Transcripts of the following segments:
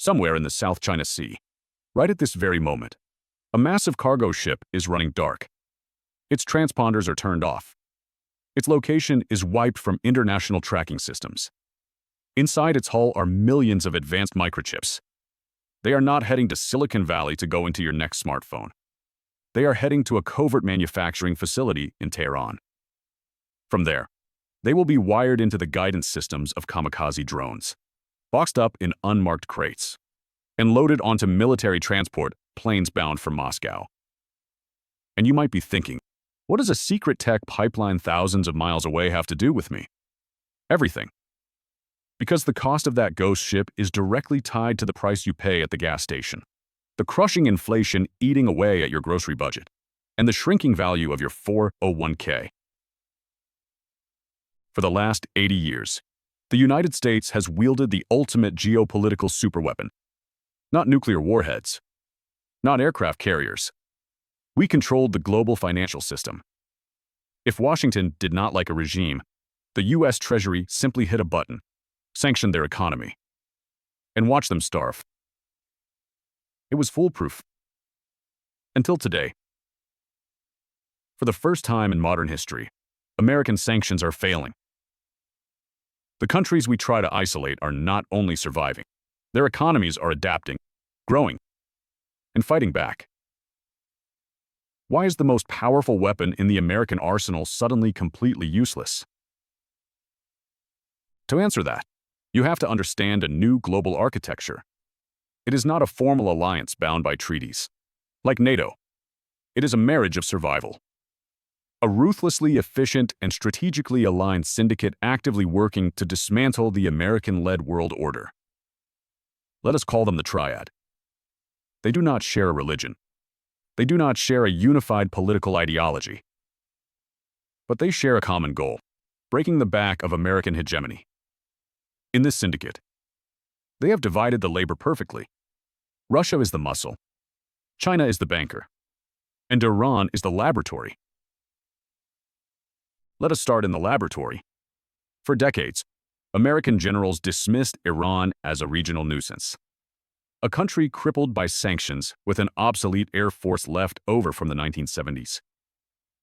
somewhere in the South China Sea. Right at this very moment, a massive cargo ship is running dark. Its transponders are turned off. Its location is wiped from international tracking systems. Inside its hull are millions of advanced microchips. They are not heading to Silicon Valley to go into your next smartphone. They are heading to a covert manufacturing facility in Tehran. From there, they will be wired into the guidance systems of kamikaze drones, boxed up in unmarked crates, and loaded onto military transport planes bound for Moscow. And you might be thinking, what does a secret tech pipeline thousands of miles away have to do with me? Everything. Because the cost of that ghost ship is directly tied to the price you pay at the gas station, the crushing inflation eating away at your grocery budget, and the shrinking value of your 401k. For the last 80 years, the United States has wielded the ultimate geopolitical superweapon. Not nuclear warheads, not aircraft carriers. We controlled the global financial system. If Washington did not like a regime, the U.S. Treasury simply hit a button, sanctioned their economy, and watched them starve. It was foolproof. Until today. For the first time in modern history, American sanctions are failing. The countries we try to isolate are not only surviving, their economies are adapting, growing, and fighting back. Why is the most powerful weapon in the American arsenal suddenly completely useless? To answer that, you have to understand a new global architecture. It is not a formal alliance bound by treaties. Like NATO, it is a marriage of survival. A ruthlessly efficient and strategically aligned syndicate actively working to dismantle the American-led world order. Let us call them the Triad. They do not share a religion. They do not share a unified political ideology. But they share a common goal, breaking the back of American hegemony. In this syndicate, they have divided the labor perfectly. Russia is the muscle, China is the banker, and Iran is the laboratory. Let us start in the laboratory. For decades, American generals dismissed Iran as a regional nuisance. A country crippled by sanctions with an obsolete air force left over from the 1970s.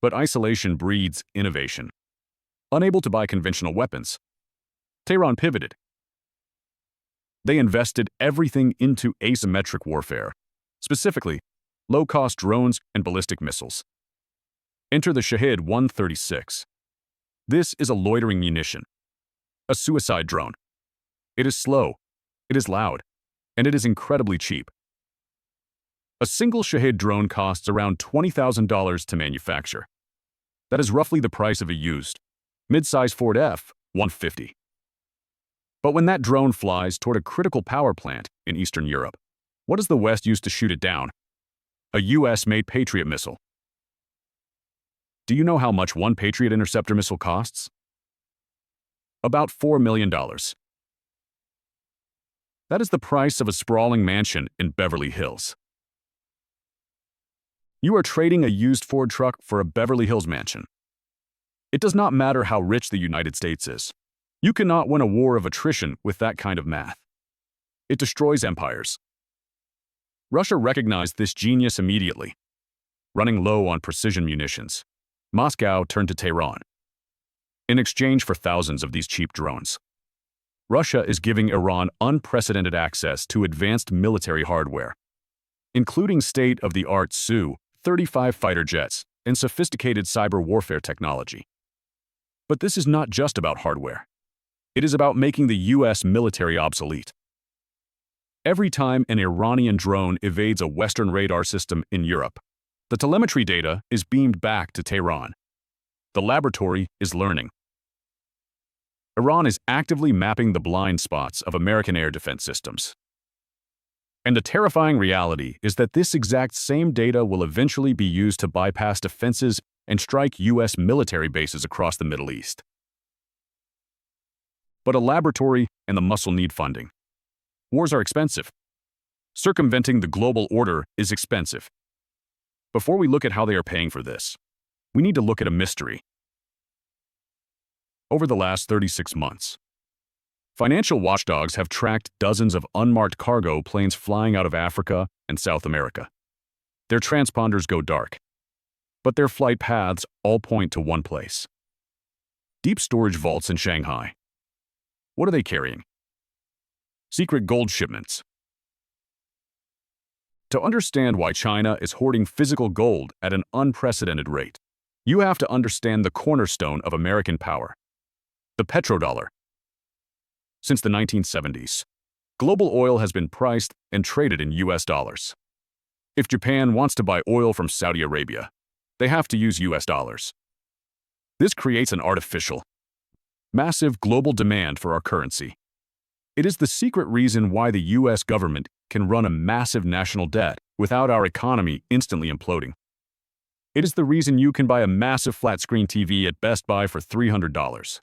But isolation breeds innovation. Unable to buy conventional weapons, Tehran pivoted. They invested everything into asymmetric warfare, specifically low-cost drones and ballistic missiles. Enter the Shahed 136. This is a loitering munition, a suicide drone. It is slow, it is loud, and it is incredibly cheap. A single Shahed drone costs around $20,000 to manufacture. That is roughly the price of a used, mid-size Ford F-150. But when that drone flies toward a critical power plant in Eastern Europe, what does the West use to shoot it down? A US-made Patriot missile. Do you know how much one Patriot interceptor missile costs? About $4 million. That is the price of a sprawling mansion in Beverly Hills. You are trading a used Ford truck for a Beverly Hills mansion. It does not matter how rich the United States is. You cannot win a war of attrition with that kind of math. It destroys empires. Russia recognized this genius immediately. Running low on precision munitions, Moscow turned to Tehran. In exchange for thousands of these cheap drones, Russia is giving Iran unprecedented access to advanced military hardware, including state-of-the-art Su-35 fighter jets and sophisticated cyber warfare technology. But this is not just about hardware. It is about making the US military obsolete. Every time an Iranian drone evades a Western radar system in Europe, the telemetry data is beamed back to Tehran. The laboratory is learning. Iran is actively mapping the blind spots of American air defense systems. And the terrifying reality is that this exact same data will eventually be used to bypass defenses and strike US military bases across the Middle East. But a laboratory and the muscle need funding. Wars are expensive. Circumventing the global order is expensive. Before we look at how they are paying for this, we need to look at a mystery. Over the last 36 months, Financial watchdogs have tracked dozens of unmarked cargo planes flying out of Africa and South America. Their transponders go dark, but their flight paths all point to one place: deep storage vaults in Shanghai. What are they carrying? Secret gold shipments. To understand why China is hoarding physical gold at an unprecedented rate, you have to understand the cornerstone of American power: the petrodollar. Since the 1970s, global oil has been priced and traded in US dollars. If Japan wants to buy oil from Saudi Arabia, they have to use US dollars. This creates an artificial, massive global demand for our currency. It is the secret reason why the US government can run a massive national debt without our economy instantly imploding. It is the reason you can buy a massive flat-screen TV at Best Buy for $300.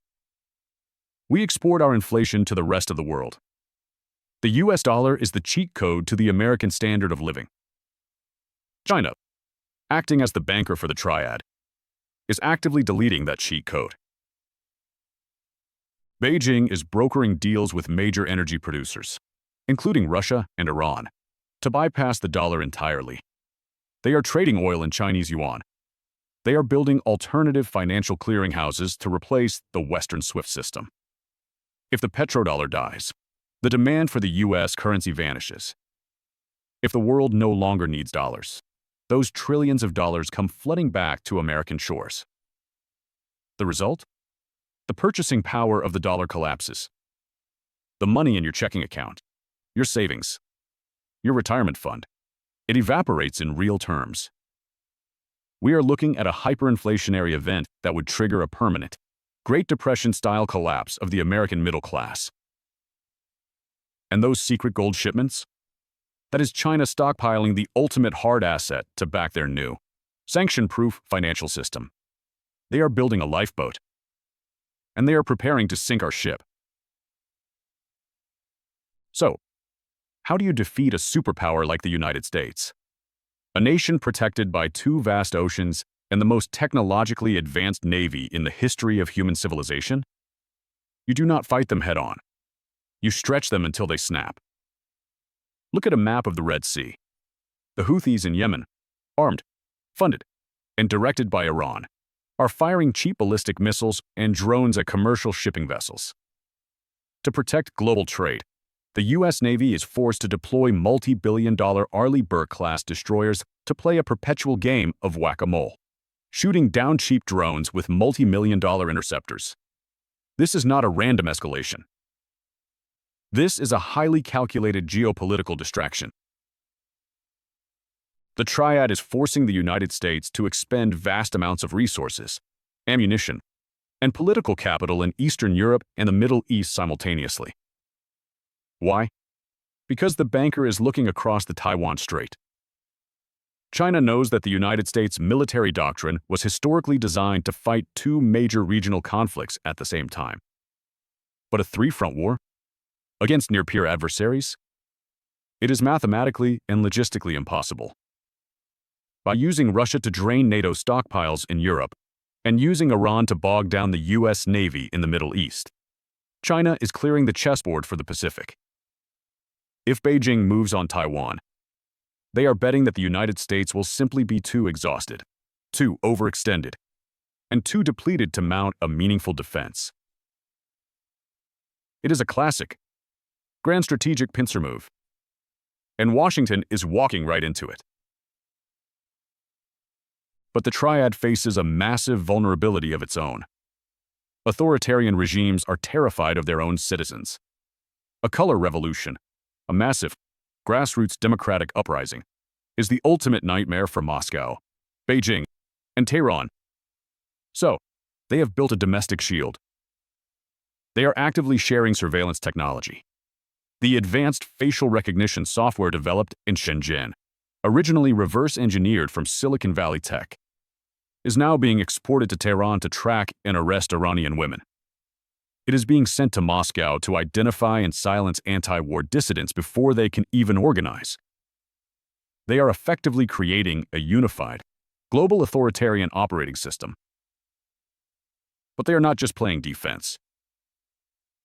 We export our inflation to the rest of the world. The US dollar is the cheat code to the American standard of living. China, acting as the banker for the Triad, is actively deleting that cheat code. Beijing is brokering deals with major energy producers, including Russia and Iran, to bypass the dollar entirely. They are trading oil in Chinese yuan. They are building alternative financial clearinghouses to replace the Western SWIFT system. If the petrodollar dies, the demand for the US currency vanishes. If the world no longer needs dollars, those trillions of dollars come flooding back to American shores. The result? The purchasing power of the dollar collapses. The money in your checking account, your savings, your retirement fund, it evaporates in real terms. We are looking at a hyperinflationary event that would trigger a permanent, Great Depression-style collapse of the American middle class. And those secret gold shipments? That is China stockpiling the ultimate hard asset to back their new, sanction-proof financial system. They are building a lifeboat, and they are preparing to sink our ship. So, how do you defeat a superpower like the United States? A nation protected by two vast oceans and the most technologically advanced navy in the history of human civilization? You do not fight them head-on. You stretch them until they snap. Look at a map of the Red Sea. The Houthis in Yemen, armed, funded, and directed by Iran, are firing cheap ballistic missiles and drones at commercial shipping vessels. To protect global trade, the U.S. Navy is forced to deploy multi-billion-dollar Arleigh Burke-class destroyers to play a perpetual game of whack-a-mole, shooting down cheap drones with multi-million-dollar interceptors. This is not a random escalation. This is a highly calculated geopolitical distraction. The Triad is forcing the United States to expend vast amounts of resources, ammunition, and political capital in Eastern Europe and the Middle East simultaneously. Why? Because the banker is looking across the Taiwan Strait. China knows that the United States military doctrine was historically designed to fight two major regional conflicts at the same time. But a three-front war? Against near-peer adversaries? It is mathematically and logistically impossible. By using Russia to drain NATO stockpiles in Europe and using Iran to bog down the U.S. Navy in the Middle East, China is clearing the chessboard for the Pacific. If Beijing moves on Taiwan, they are betting that the United States will simply be too exhausted, too overextended, and too depleted to mount a meaningful defense. It is a classic, grand strategic pincer move, and Washington is walking right into it. But the Triad faces a massive vulnerability of its own. Authoritarian regimes are terrified of their own citizens. A color revolution, a massive, grassroots democratic uprising, is the ultimate nightmare for Moscow, Beijing, and Tehran. So, they have built a domestic shield. They are actively sharing surveillance technology. The advanced facial recognition software developed in Shenzhen, originally reverse-engineered from Silicon Valley tech, is now being exported to Tehran to track and arrest Iranian women. It is being sent to Moscow to identify and silence anti-war dissidents before they can even organize. They are effectively creating a unified, global authoritarian operating system. But they are not just playing defense.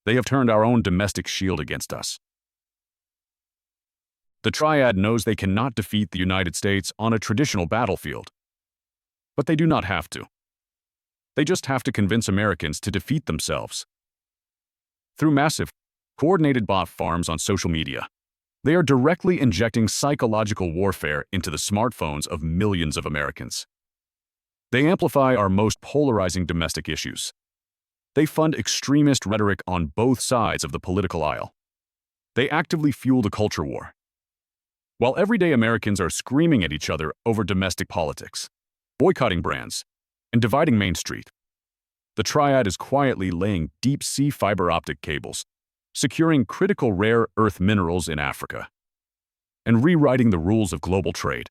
They have turned our own domestic shield against us. The Triad knows they cannot defeat the United States on a traditional battlefield. But they do not have to. They just have to convince Americans to defeat themselves. Through massive, coordinated bot farms on social media, they are directly injecting psychological warfare into the smartphones of millions of Americans. They amplify our most polarizing domestic issues. They fund extremist rhetoric on both sides of the political aisle. They actively fuel the culture war. While everyday Americans are screaming at each other over domestic politics, boycotting brands, and dividing Main Street, the Triad is quietly laying deep-sea fiber optic cables, securing critical rare earth minerals in Africa, and rewriting the rules of global trade.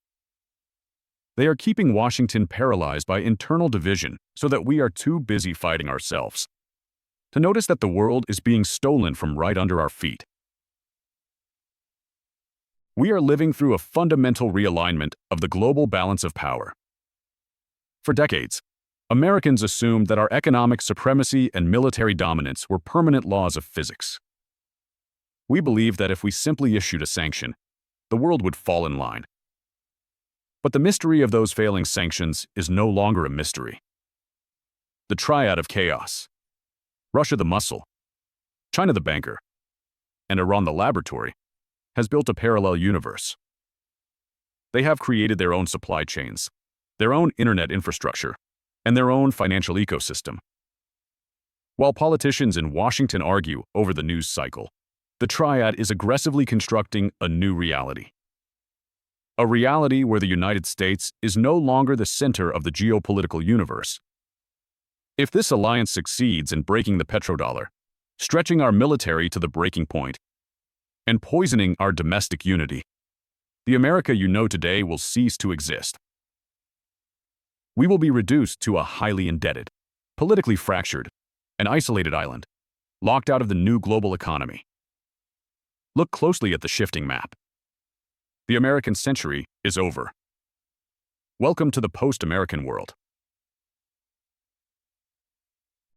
They are keeping Washington paralyzed by internal division so that we are too busy fighting ourselves to notice that the world is being stolen from right under our feet. We are living through a fundamental realignment of the global balance of power. For decades, Americans assumed that our economic supremacy and military dominance were permanent laws of physics. We believed that if we simply issued a sanction, the world would fall in line. But the mystery of those failing sanctions is no longer a mystery. The Triad of Chaos, Russia the muscle, China the banker, and Iran the laboratory, has built a parallel universe. They have created their own supply chains, their own internet infrastructure, and their own financial ecosystem. While politicians in Washington argue over the news cycle, the Triad is aggressively constructing a new reality. A reality where the United States is no longer the center of the geopolitical universe. If this alliance succeeds in breaking the petrodollar, stretching our military to the breaking point, and poisoning our domestic unity, the America you know today will cease to exist. We will be reduced to a highly indebted, politically fractured, and isolated island, locked out of the new global economy. Look closely at the shifting map. The American century is over. Welcome to the post-American world.